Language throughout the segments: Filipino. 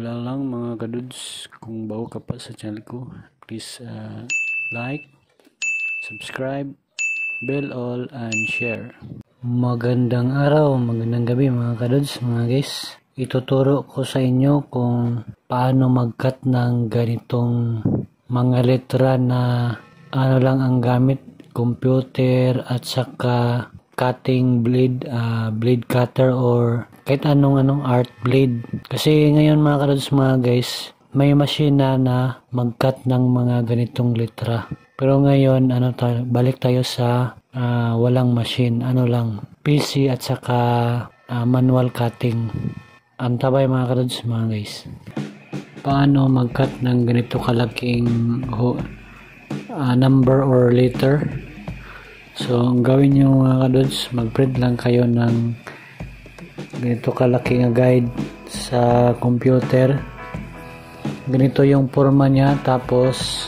Paalala lang mga kadudes, kung bago ka pa sa channel ko, please like, subscribe, bell all, and share. Magandang araw, magandang gabi mga kadudes, mga guys. Ituturo ko sa inyo kung paano mag-cut ng ganitong mga letra na ano lang ang gamit, computer at saka cutting blade, blade cutter or kahit anong art blade. Kasi ngayon mga kadudes, mga guys, may machine na mag-cut ng mga ganitong letra. Pero ngayon balik tayo sa walang machine, lang PC at saka manual cutting. Antabay mga kadudes, mga guys. Paano mag-cut ng ganito kalaking number or letter? So ang gawin nyo mga kadudes, mag-print lang kayo ng ganito kalaki nga guide sa computer. Ganito yung forma niya, tapos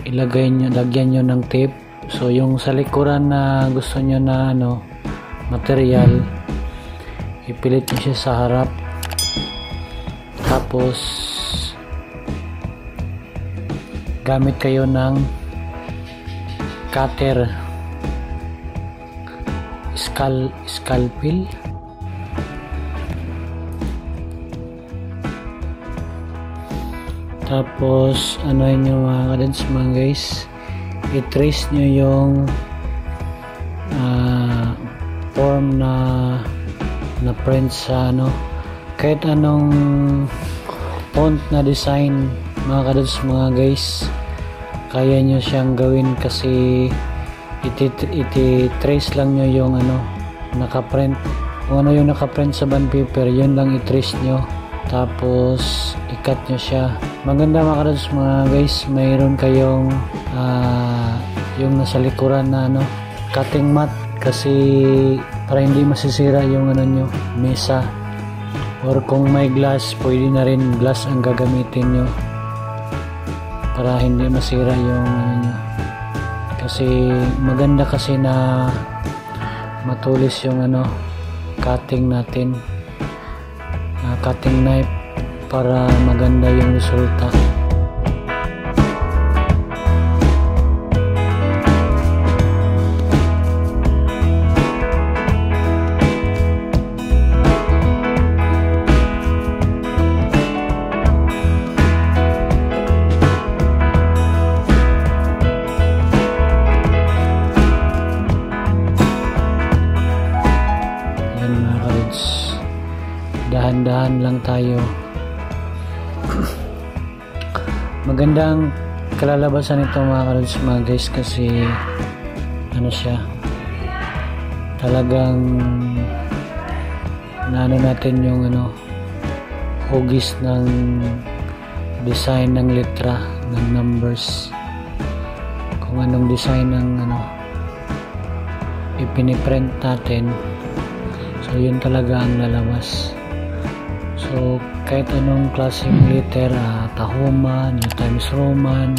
lagyan nyo ng tape. So yung sa likuran na gusto nyo na material, ipilit nyo siya sa harap, tapos gamit kayo ng cutter, scalpel. Tapos nyo mga kadudes, mga guys, i-trace nyo yung form na print sa kahit anong font na design mga kadudes, mga guys, kaya nyo siyang gawin kasi iti-trace lang nyo yung nakaprint. Kung ano yung nakaprint sa bond paper, yun lang i-trace nyo, tapos i-cut nyo siya. Maganda mga kadudes, mga guys, mayroon kayong yung nasa likuran na cutting mat, kasi para hindi masisira yung nyo, mesa. Or kung may glass, pwede na rin glass ang gagamitin nyo para hindi masira yung nyo. Kasi maganda kasi na matulis yung cutting natin, cutting knife, para maganda yung resulta. Dahan-dahan lang tayo. Magandang kalalabasan nito mga kadudes, mga guys, kasi siya talagang natin yung hugis ng design ng letra, ng numbers, kung anong design ng ipiniprint natin. So yun talaga ang lalabas. So kahit anong klaseng letter, Tahoma, New Times Roman,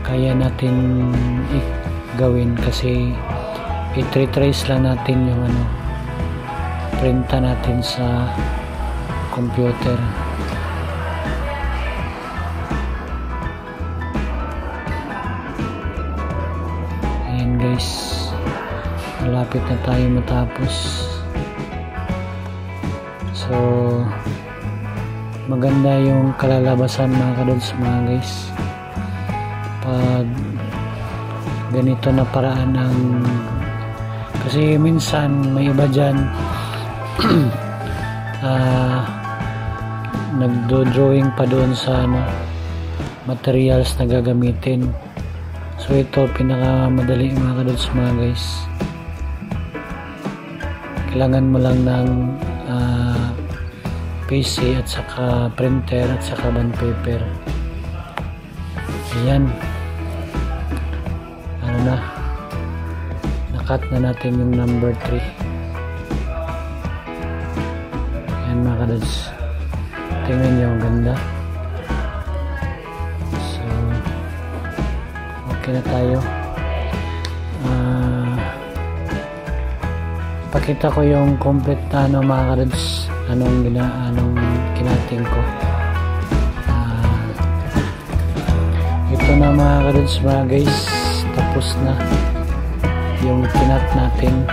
kaya natin gawin kasi i-trace lang natin yung printa natin sa computer. Ayan guys, malapit na tayo matapos. So maganda yung kalalabasan mga kadudes, mga guys, pag ganito na paraan ng, kasi minsan may iba dyan nagdo-drawing pa doon sa materials na gagamitin. So ito pinakamadali mga kadudes, mga guys. Kailangan mo lang ng PC at saka printer at saka bond paper. Ayan, nakat na natin yung number 3. Ayan mga kadudes, tingnan nyo, ang ganda. So okay na tayo. pakita ko yung complete na ano mga karods, anong kinating ko. Ito na mga karods mga guys, tapos na yung kinat natin.